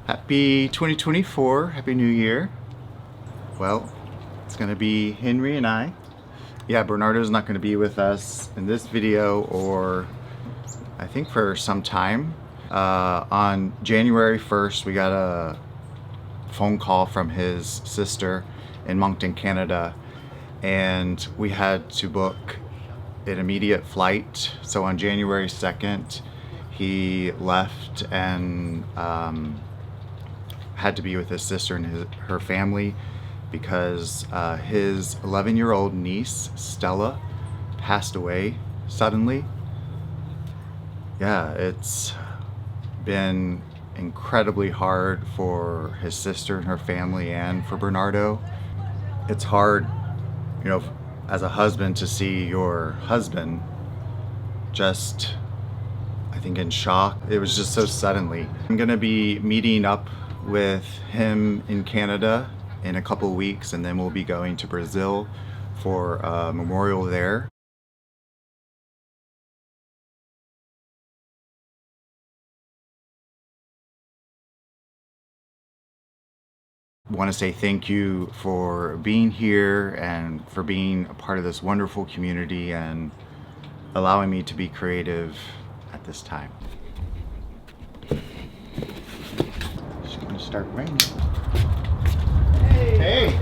Happy 2024, Happy New Year. Well, it's gonna be Henry and I. Yeah, Bernardo's not gonna be with us in this video or I think for some time. On January 1st, we got a phone call from his sister in Moncton, Canada, and we had to book an immediate flight. So on January 2nd, he left and had to be with his sister and her family because his 11-year-old niece, Stella, passed away suddenly. Yeah, it's been incredibly hard for his sister and her family and for Bernardo. It's hard, you know, as a husband to see your husband just, I think, in shock. It was just so suddenly. I'm gonna be meeting up with him in Canada in a couple weeks, and then we'll be going to Brazil for a memorial there. Want to say thank you for being here and for being a part of this wonderful community and allowing me to be creative at this time. It's gonna start raining. Hey!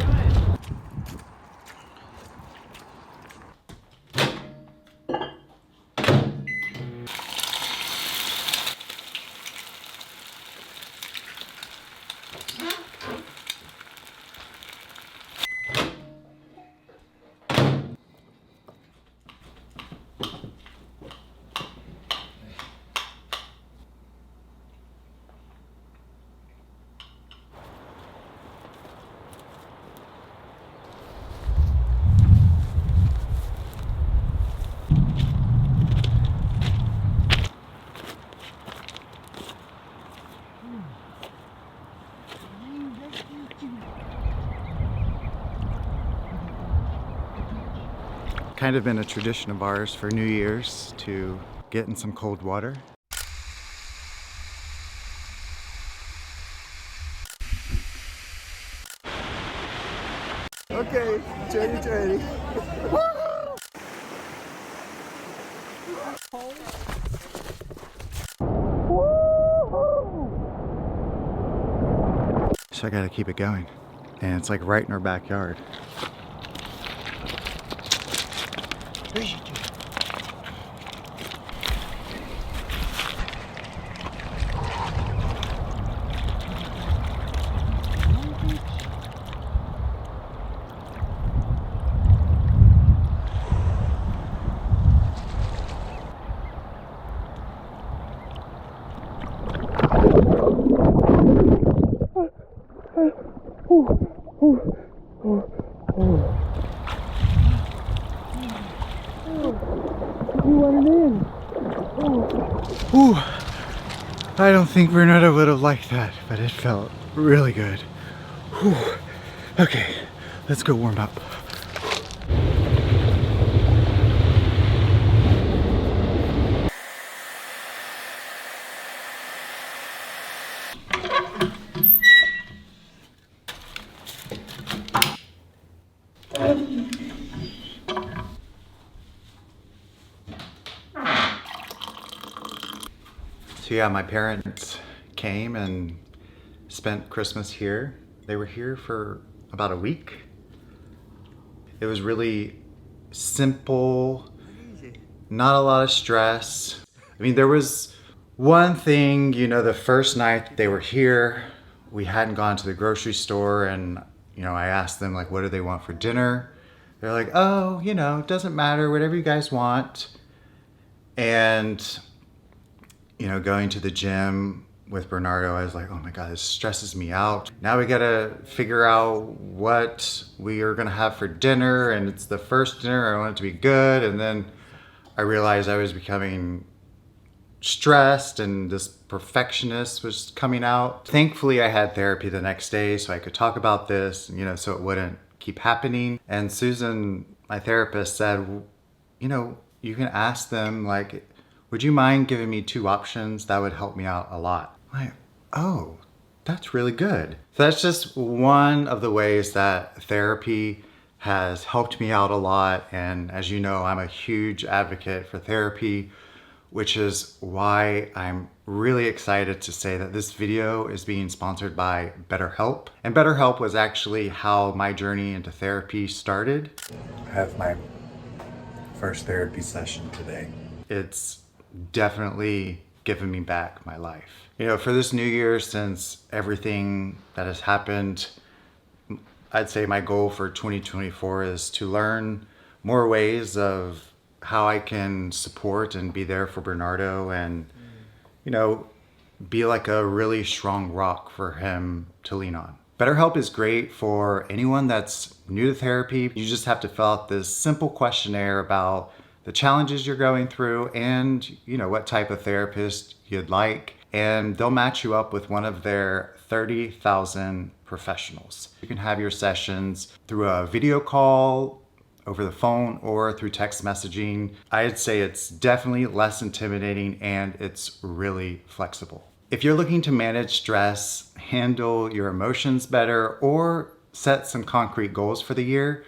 Kind of been a tradition of ours for New Year's to get in some cold water. Okay, ready. So I gotta keep it going. And it's like right in our backyard. Ooh, I don't think Bernardo would have liked that, but it felt really good. Whew. Okay, let's go warm up. So yeah, my parents came and spent Christmas here. They were here for about a week. It was really simple, not a lot of stress. I mean, there was one thing, you know, the first night they were here, we hadn't gone to the grocery store, and, you know, I asked them, like, what do they want for dinner? They're like, oh, you know, it doesn't matter, whatever you guys want. And you know, going to the gym with Bernardo, I was like, oh my God, this stresses me out. Now we gotta figure out what we are gonna have for dinner, and it's the first dinner, I want it to be good. And then I realized I was becoming stressed and this perfectionist was coming out. Thankfully, I had therapy the next day so I could talk about this, you know, so it wouldn't keep happening. And Susan, my therapist, said, you know, you can ask them, like, would you mind giving me 2 options? That would help me out a lot. I'm like, oh, That's really good. So that's just one of the ways that therapy has helped me out a lot. And as you know, I'm a huge advocate for therapy, which is why I'm really excited to say that this video is being sponsored by BetterHelp. And BetterHelp was actually how my journey into therapy started. I have my first therapy session today. It's definitely given me back my life. You know, for this new year, since everything that has happened, I'd say my goal for 2024 is to learn more ways of how I can support and be there for Bernardo and, you know, be like a really strong rock for him to lean on. BetterHelp is great for anyone that's new to therapy. You just have to fill out this simple questionnaire about the challenges you're going through and, you know, what type of therapist you'd like. And they'll match you up with one of their 30,000 professionals. You can have your sessions through a video call, over the phone, or through text messaging. I'd say it's definitely less intimidating and it's really flexible. If you're looking to manage stress, handle your emotions better, or set some concrete goals for the year,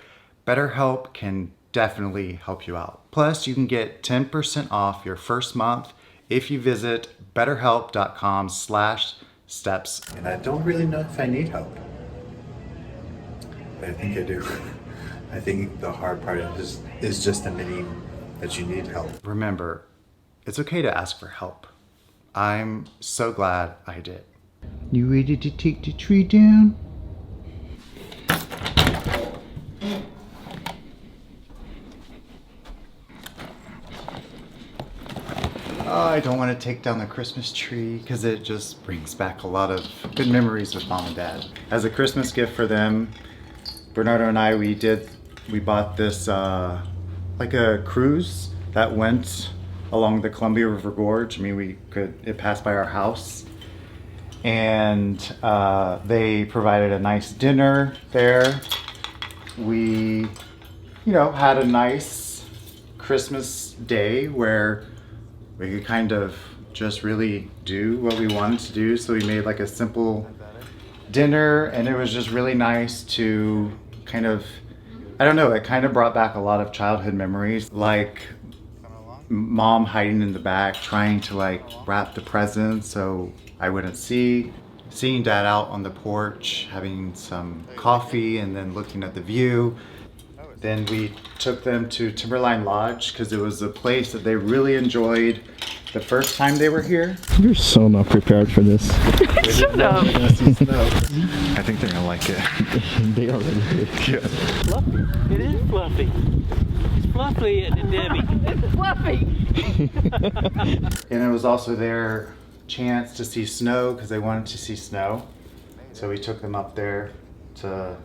BetterHelp can definitely help you out. Plus, you can get 10% off your first month if you visit betterhelp.com/steps. And I don't really know if I need help, but I think I do. I think the hard part is just admitting that you need help. Remember, it's okay to ask for help. I'm so glad I did. You ready to take the tree down? I don't want to take down the Christmas tree because it just brings back a lot of good memories with Mom and Dad. As a Christmas gift for them, Bernardo and I, we bought this like a cruise that went along the Columbia River Gorge. I mean, it passed by our house, and they provided a nice dinner there. We, you know, had a nice Christmas day where we could kind of just really do what we wanted to do. So we made like a simple dinner, and it was just really nice to kind of, I don't know, it kind of brought back a lot of childhood memories, like Mom hiding in the back trying to like wrap the presents so I wouldn't see, seeing Dad out on the porch having some coffee and then looking at the view. Then we took them to Timberline Lodge because it was a place that they really enjoyed the first time they were here. You're so not prepared for this. Shut up. I think they're gonna like it. They already did. Yeah. Fluffy. It is fluffy. It's fluffy, Debbie. It's fluffy. And it was also their chance to see snow because they wanted to see snow. So we took them up there to,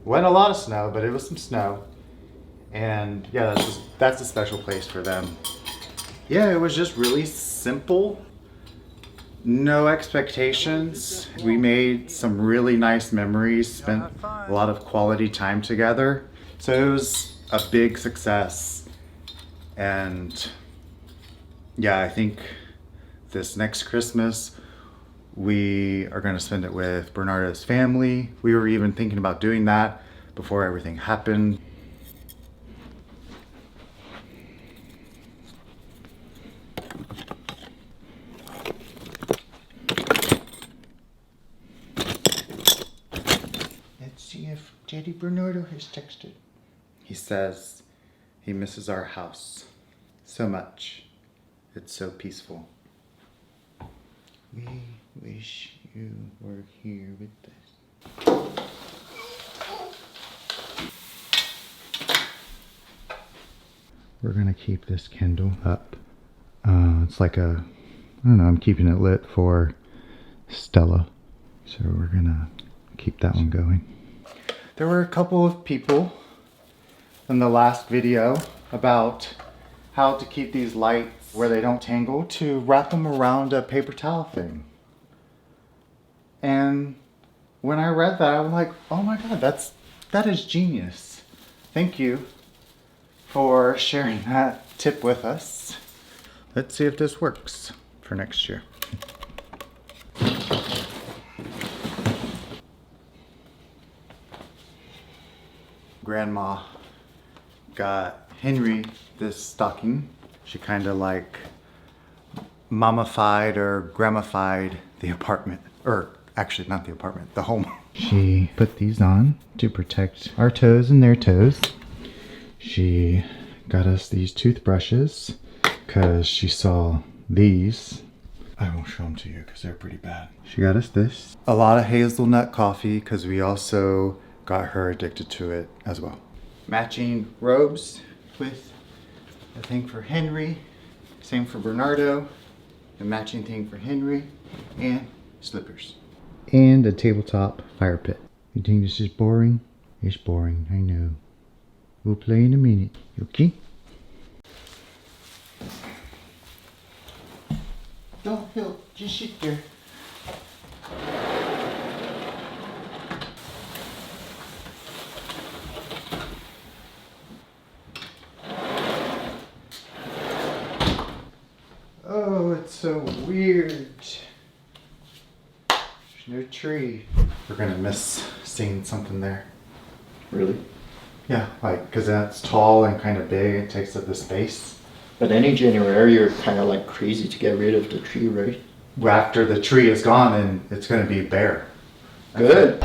wasn't a lot of snow, but it was some snow. And yeah, that's a special place for them. Yeah, it was just really simple. No expectations. We made some really nice memories, spent a lot of quality time together. So it was a big success. And yeah, I think this next Christmas, we are gonna spend it with Bernardo's family. We were even thinking about doing that before everything happened. Let's see if Daddy Bernardo has texted. He says he misses our house so much. It's so peaceful. We wish you were here with us. We're gonna keep this candle up. It's like a, I don't know, I'm keeping it lit for Stella. So we're gonna keep that one going. There were a couple of people in the last video about how to keep these lights where they don't tangle, to wrap them around a paper towel thing. And when I read that, I was like, oh my God, that is genius. Thank you for sharing that tip with us. Let's see if this works for next year. grandma got Henry this stocking. She kind of like mummified or grandmified the apartment, or actually not the apartment, the home. She put these on to protect our toes and their toes. She got us these toothbrushes because she saw these. I won't show them to you because they're pretty bad. She got us this. A lot of hazelnut coffee because we also got her addicted to it as well. Matching robes with a thing for Henry, same for Bernardo, a matching thing for Henry, and slippers. And a tabletop fire pit. You think this is boring? It's boring, I know. We'll play in a minute, okay? Don't help, just sit there. Oh, it's so weird. There's no tree. We're gonna miss seeing something there. Really? Yeah, like, cause that's tall and kind of big, it takes up the space. But any January, you're kind of like crazy to get rid of the tree, right? After the tree is gone, and it's gonna be bare. Good.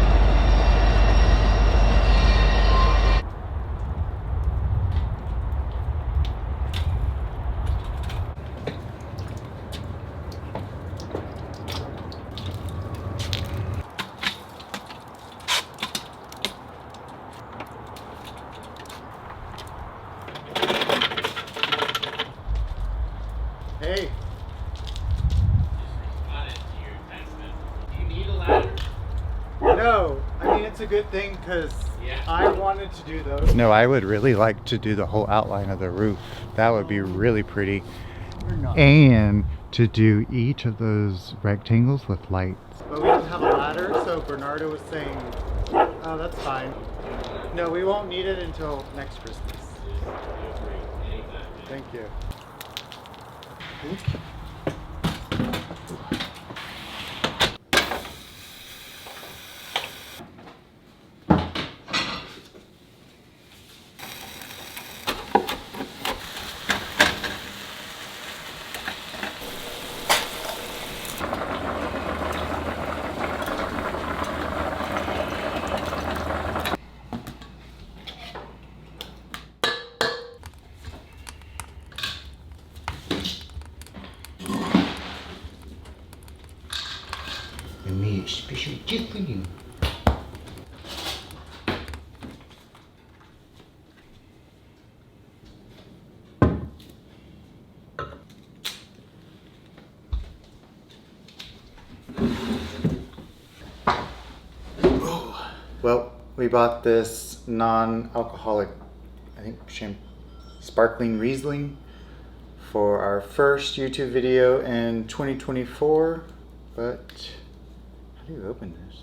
Hey. Do you need a ladder? No, I mean it's a good thing because Yeah. I wanted to do those. No, I would really like to do the whole outline of the roof. That would be really pretty. And to do each of those rectangles with lights. But we don't have a ladder, so Bernardo was saying, oh, that's fine. No, we won't need it until next Christmas. Thank you. I made a special gift for you. Well, we bought this non-alcoholic, I think, sparkling Riesling for our first YouTube video in 2024, but how do you open this?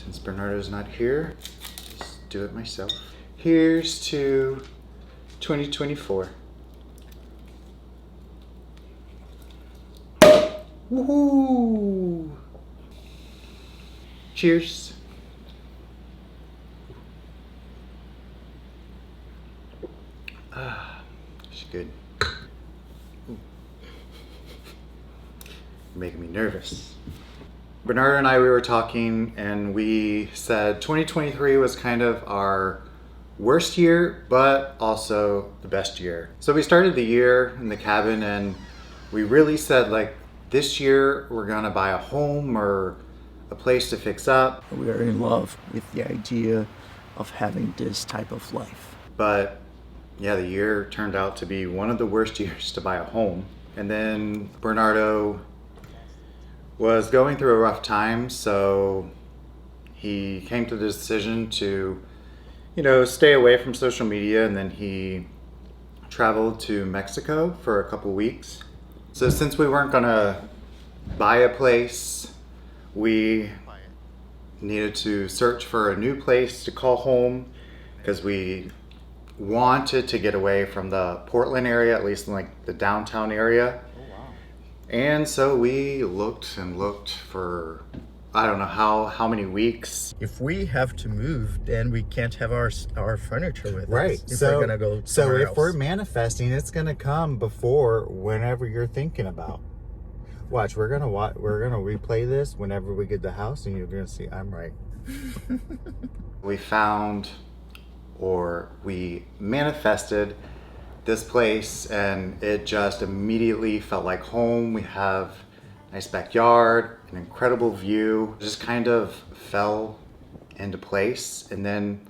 Since Bernardo's not here, just do it myself. Here's to 2024. Woohoo! Cheers. Ah, it's good. Ooh. You're making me nervous. Bernardo and I, we were talking and we said 2023 was kind of our worst year, but also the best year. So we started the year in the cabin and we really said like, this year we're gonna buy a home or a place to fix up. We are in love with the idea of having this type of life. But yeah, the year turned out to be one of the worst years to buy a home. And then Bernardo was going through a rough time, so he came to the decision to, you know, stay away from social media, and then he traveled to Mexico for a couple weeks. So since we weren't gonna buy a place, we needed to search for a new place to call home because we wanted to get away from the Portland area, at least in like the downtown area. And so we looked and looked for I don't know how many weeks. If we have to move, then we can't have our furniture with Right. us. If So we're gonna go so somewhere if else. we're manifesting, it's gonna come before whenever you're thinking about. Watch, we're gonna replay this whenever we get the house, and you're gonna see I'm right. We found, or we manifested this place, and it just immediately felt like home. We have a nice backyard, an incredible view. It just kind of fell into place, and then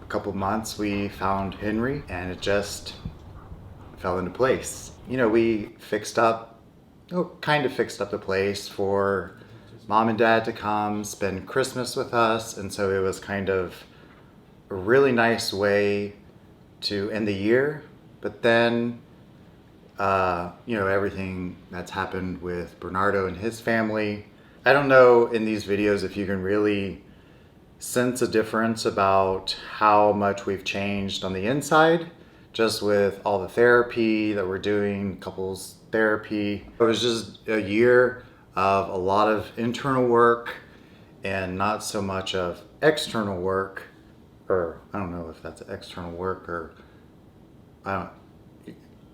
a couple months we found Henry, and it just fell into place. You know, we kind of fixed up the place for Mom and Dad to come spend Christmas with us, and so it was kind of a really nice way to end the year. But then, everything that's happened with Bernardo and his family. I don't know in these videos if you can really sense a difference about how much we've changed on the inside, just with all the therapy that we're doing, couples therapy. It was just a year of a lot of internal work and not so much of external work, or I don't know if that's external work, or I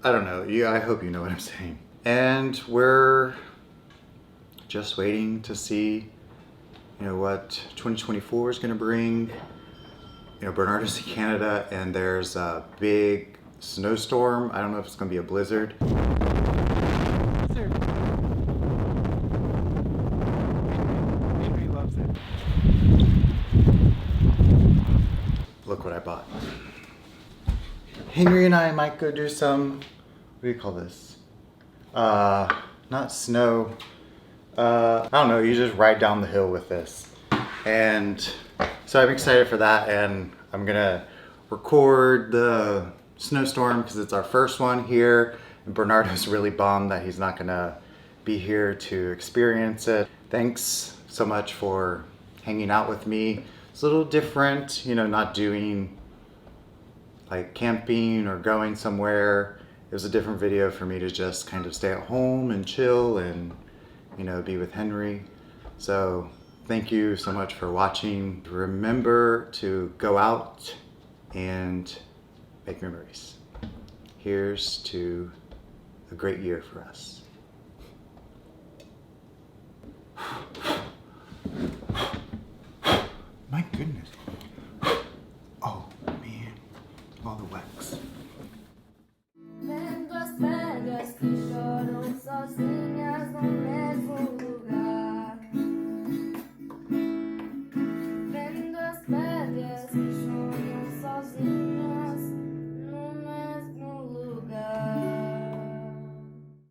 don't know. I hope you know what I'm saying. And we're just waiting to see, what 2024 is going to bring. Bernardo's in Canada, and there's a big snowstorm. I don't know if it's going to be a blizzard. Henry loves it. Look what I bought. Henry and I might go do some, what do you call this? Not snow. I don't know, you just ride down the hill with this. And so I'm excited for that, and I'm gonna record the snowstorm because it's our first one here. And Bernardo's really bummed that he's not gonna be here to experience it. Thanks so much for hanging out with me. It's a little different, not doing like camping or going somewhere. It was a different video for me to just kind of stay at home and chill and be with Henry. So thank you so much for watching. Remember to go out and make memories. Here's to a great year for us.